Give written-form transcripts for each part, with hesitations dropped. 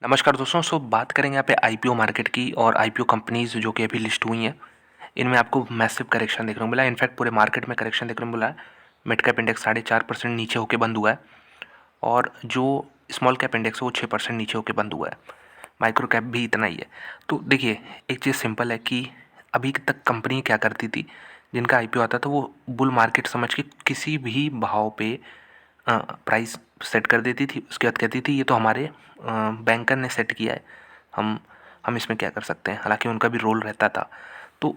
नमस्कार दोस्तों। बात करेंगे यहाँ पे आईपीओ मार्केट की और आईपीओ कंपनीज जो कि अभी लिस्ट हुई हैं। इनमें आपको मैसिव करेक्शन देखने को मिला है। इनफैक्ट पूरे मार्केट में करेक्शन देखने को मिला है। मिड कैप इंडेक्स 4.5% नीचे होकर बंद हुआ है और जो स्मॉल कैप इंडेक्स है वो 6% नीचे होकर बंद हुआ है। माइक्रो कैप भी इतना ही है। तो देखिए, एक चीज़ सिंपल है कि अभी तक कंपनी क्या करती थी, जिनका आईपीओ आता था वो बुल मार्केट समझ के किसी भी भाव पे प्राइस सेट कर देती थी। उसके बाद कहती थी ये तो हमारे बैंकर ने सेट किया है, हम हम इसमें क्या कर सकते हैं। हालांकि उनका भी रोल रहता था। तो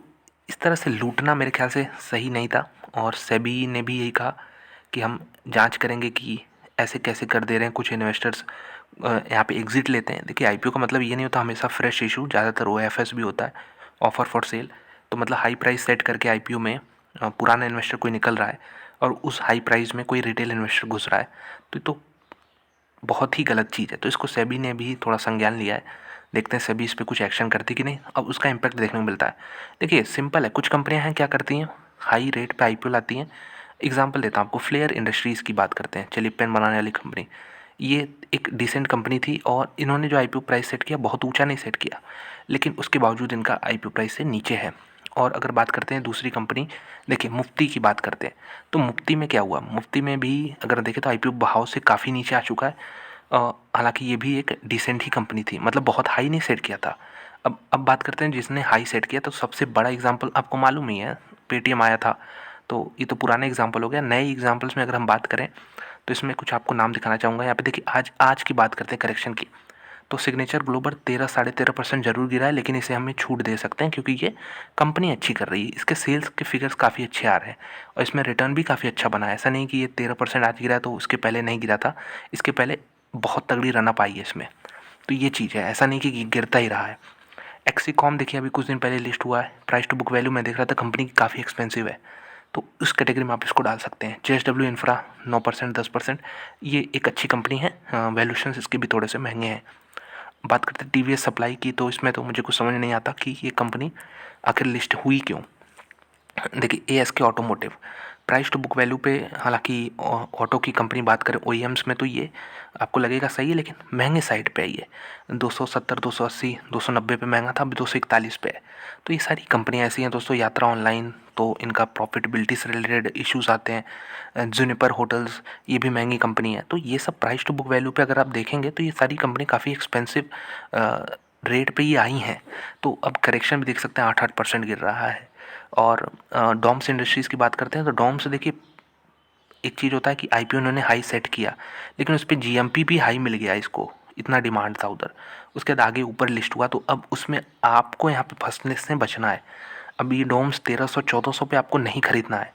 इस तरह से लूटना मेरे ख्याल से सही नहीं था और सेबी ने भी यही कहा कि हम जांच करेंगे कि ऐसे कैसे कर दे रहे हैं कुछ इन्वेस्टर्स यहाँ पे एग्जिट लेते हैं। देखिए, आईपीओ का मतलब ये नहीं होता हमेशा फ्रेश इशू, ज़्यादातर ओएफएस भी होता है, ऑफर फॉर सेल। तो मतलब हाई प्राइस सेट करके आईपीओ में पुराना इन्वेस्टर कोई निकल रहा है और उस हाई प्राइस में कोई रिटेल इन्वेस्टर घुस रहा है, तो ये तो बहुत ही गलत चीज़ है। तो इसको सेबी ने भी थोड़ा संज्ञान लिया है। देखते हैं सेबी इस पर कुछ एक्शन करती कि नहीं। अब उसका इम्पैक्ट देखने को मिलता है। देखिए, सिंपल है, कुछ कंपनियां हैं क्या करती हैं, हाई रेट पे आईपीओ लाती हैं। एग्जांपल देता हूँ आपको, फ्लेयर इंडस्ट्रीज़ की बात करते हैं, चलिए पेन बनाने वाली कंपनी। ये एक डिसेंट कंपनी थी और इन्होंने जो आईपीओ प्राइस सेट किया बहुत ऊंचा नहीं सेट किया, लेकिन उसके बावजूद इनका आईपीओ प्राइस से नीचे है। और अगर बात करते हैं दूसरी कंपनी, देखिए मुफ्ती की बात करते हैं, तो मुफ्ती में क्या हुआ, मुफ्ती में भी अगर देखें तो आईपीओ भाव से काफ़ी नीचे आ चुका है। हालांकि ये भी एक डिसेंट ही कंपनी थी, मतलब बहुत हाई नहीं सेट किया था। अब बात करते हैं जिसने हाई सेट किया, तो सबसे बड़ा एग्जांपल आपको मालूम ही है, पेटीएम आया था। तो ये तो पुराने एग्जांपल हो गया। नए एग्जांपल्स में अगर हम बात करें तो इसमें कुछ आपको नाम दिखाना चाहूँगा। यहाँ पे देखिए, आज आज की बात करते हैं करेक्शन की, तो सिग्नेचर ग्लोबल 13-13.5% जरूर गिरा है, लेकिन इसे हमें छूट दे सकते हैं क्योंकि ये कंपनी अच्छी कर रही है। इसके सेल्स के फिगर्स काफ़ी अच्छे आ रहे हैं और इसमें रिटर्न भी काफ़ी अच्छा बना है। ऐसा नहीं कि ये 13% आज गिरा है तो उसके पहले नहीं गिरा था, इसके पहले बहुत तगड़ी रनअप आई है इसमें। तो ये चीज़ है, ऐसा नहीं कि गिरता ही रहा है। एक्सीकॉम देखिए, अभी कुछ दिन पहले लिस्ट हुआ है। प्राइस टू बुक वैल्यू मैं देख रहा था, कंपनी की काफ़ी एक्सपेंसिव है, तो उस कैटेगरी में आप इसको डाल सकते हैं। जेएसडब्ल्यू इंफ्रा 9%, 10%, ये एक अच्छी कंपनी है। वैल्यूशंस इसके भी थोड़े से महंगे हैं। बात करते हैं टीवीएस सप्लाई की, तो इसमें तो मुझे कुछ समझ नहीं आता कि ये कंपनी आखिर लिस्ट हुई क्यों। देखिए, ASK automotive price to book value पे, हालांकि ऑटो की कंपनी बात करें ओईएम्स में तो ये आपको लगेगा सही है, लेकिन महंगे साइड पे है ये। 270, 280, 290 पे महंगा था, अभी 241 पे है। तो ये सारी कंपनियां ऐसी हैं दोस्तों। यात्रा ऑनलाइन, तो इनका प्रॉफिटेबिलिटी से रिलेटेड इश्यूज आते हैं। जुनिपर होटल्स, ये भी महंगी कंपनी है। तो ये सब प्राइस टू बुक वैल्यू पे अगर आप देखेंगे तो ये सारी कंपनी काफ़ी एक्सपेंसिव रेट पे ही आई हैं। तो अब करेक्शन भी देख सकते हैं, 8-8% गिर रहा है। और डॉम्स इंडस्ट्रीज़ की बात करते हैं, तो डॉम्स देखिए, एक चीज़ होता है कि आईपीओ उन्होंने हाई सेट किया, लेकिन उस पर जीएमपी भी हाई मिल गया इसको, इतना डिमांड था उधर। उसके बाद आगे ऊपर लिस्ट हुआ, तो अब उसमें आपको यहाँ पे फंसने से बचना है। अब ये डोम्स 1300-1400 पे आपको नहीं खरीदना है।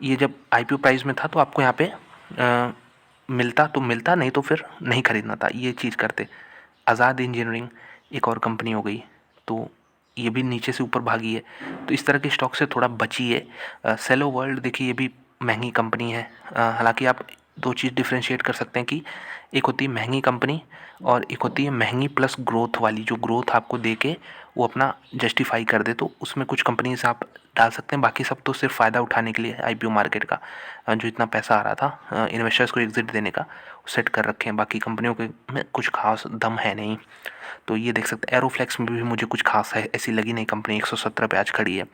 ये जब आईपीओ प्राइस में था तो आपको यहाँ पे मिलता तो मिलता, नहीं तो फिर नहीं खरीदना था। ये चीज़ करते। आज़ाद इंजीनियरिंग एक और कंपनी हो गई, तो ये भी नीचे से ऊपर भागी है। तो इस तरह के स्टॉक से थोड़ा बचिए। सेलो वर्ल्ड देखिए, ये भी महंगी कंपनी है। हालांकि आप दो चीज़ डिफ्रेंशिएट कर सकते हैं कि एक होती है महंगी कंपनी और एक होती है महंगी प्लस ग्रोथ वाली, जो ग्रोथ आपको दे के वो अपना जस्टिफाई कर दे। तो उसमें कुछ कंपनीज आप डाल सकते हैं। बाकी सब तो सिर्फ फ़ायदा उठाने के लिए आईपीओ मार्केट का, जो इतना पैसा आ रहा था इन्वेस्टर्स को एग्जिट देने का, सेट कर रखे हैं। बाकी कंपनियों के में कुछ खास दम है नहीं। तो ये देख सकते हैं, एरोफ्लेक्स में भी मुझे कुछ खास है ऐसी लगी नहीं कंपनी, 117 पे आज खड़ी है।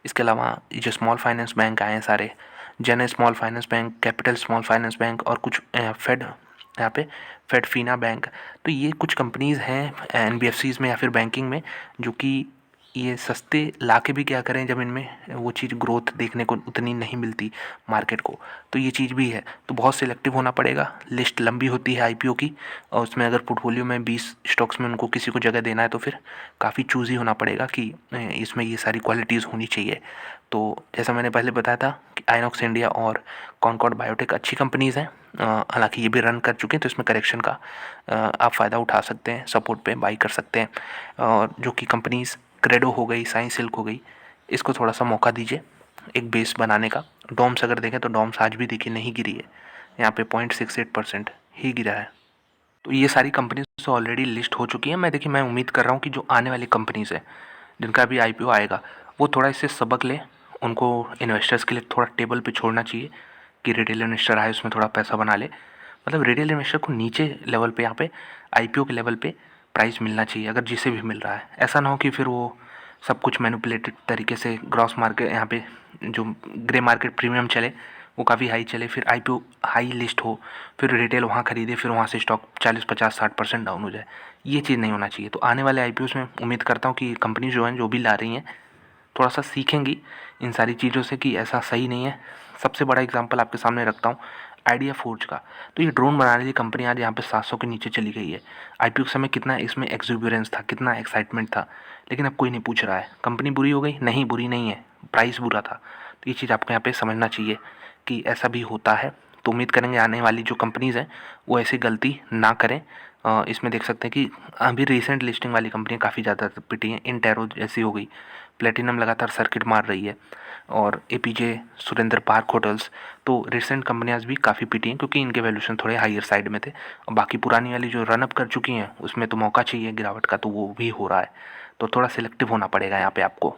इसके अलावा ये जो स्मॉल फाइनेंस बैंक आए हैं सारे, जन small finance bank, capital small finance bank और कुछ फेड, यहाँ पे फेड फीना बैंक, तो ये कुछ कंपनीज़ हैं एनबीएफसीज़ में या फिर बैंकिंग में, जो कि ये सस्ते लाके भी क्या करें जब इनमें वो चीज़ ग्रोथ देखने को उतनी नहीं मिलती मार्केट को। तो ये चीज़ भी है, तो बहुत सिलेक्टिव होना पड़ेगा। लिस्ट लंबी होती है आईपीओ की, और उसमें अगर पोर्टफोलियो में 20 स्टॉक्स में उनको किसी को जगह देना है तो फिर काफ़ी चूज़ी होना पड़ेगा कि इसमें ये सारी क्वालिटीज़ होनी चाहिए। तो जैसा मैंने पहले बताया था कि आइनॉक्स इंडिया और कॉनकॉर्ड बायोटेक अच्छी कंपनीज़ हैं। हालांकि ये भी रन कर चुके हैं, तो इसमें करेक्शन का आप फ़ायदा उठा सकते हैं, सपोर्ट पे बाई कर सकते हैं। और जो कि कंपनीज़ क्रेडो हो गई, साइंस सिल्क हो गई, इसको थोड़ा सा मौका दीजिए एक बेस बनाने का। डॉम्स अगर देखें तो डॉम्स आज भी देखिए नहीं गिरी है, यहाँ पे 0.68% ही गिरा है। तो ये सारी कंपनीज ऑलरेडी लिस्ट हो चुकी हैं। मैं उम्मीद कर रहा हूँ कि जो आने वाली कंपनीज़ हैं जिनका भी आईपीओ आएगा, वो थोड़ा इससे सबक लें। उनको इन्वेस्टर्स के लिए थोड़ा टेबल पे छोड़ना चाहिए कि रिटेल इन्वेस्टर आए उसमें थोड़ा पैसा बना ले। मतलब रिटेल इन्वेस्टर को नीचे लेवल पे यहाँ पे आईपीओ के लेवल पे प्राइस मिलना चाहिए, अगर जिसे भी मिल रहा है। ऐसा ना हो कि फिर वो सब कुछ मैनिपुलेटेड तरीके से ग्रॉस मार्केट यहाँ पे जो ग्रे मार्केट प्रीमियम चले वो काफ़ी हाई चले, फिर आईपीओ हाई लिस्ट हो, फिर रिटेल वहाँ खरीदे, फिर वहाँ से स्टॉक 40 50 60% डाउन हो जाए। ये चीज़ नहीं होना चाहिए। तो आने वाले आईपीओ में उम्मीद करता हूँ कि कंपनी जो है जो भी ला रही हैं थोड़ा सा सीखेंगी इन सारी चीज़ों से कि ऐसा सही नहीं है। सबसे बड़ा एग्जांपल आपके सामने रखता हूँ आइडिया फोर्ज का। तो ये ड्रोन बनाने वाली कंपनी आज यहाँ पे 700 के नीचे चली गई है। आईपीओ के समय कितना इसमें एक्सुबरेंस था, कितना एक्साइटमेंट था, लेकिन अब कोई नहीं पूछ रहा है। कंपनी बुरी हो गई? नहीं, बुरी नहीं है, प्राइस बुरा था। तो ये चीज़ आपको यहाँ पे समझना चाहिए कि ऐसा भी होता है। तो उम्मीद करेंगे आने वाली जो कंपनीज़ हैं वो ऐसी गलती ना करें। इसमें देख सकते हैं कि अभी रिसेंट लिस्टिंग वाली कंपनियाँ काफ़ी ज़्यादा पिटी हैं। इंटेरो जैसी हो गई, प्लेटिनम लगातार सर्किट मार रही है, और एपीजे, सुरेंद्र पार्क होटल्स। तो रिसेंट कंपनियाँ भी काफ़ी पिटी हैं क्योंकि इनके वैल्यूएशन थोड़े हायर साइड में थे। और बाकी पुरानी वाली जो रनअप कर चुकी हैं उसमें तो मौका चाहिए गिरावट का, तो वो भी हो रहा है। तो थोड़ा सिलेक्टिव होना पड़ेगा यहाँ पे आपको।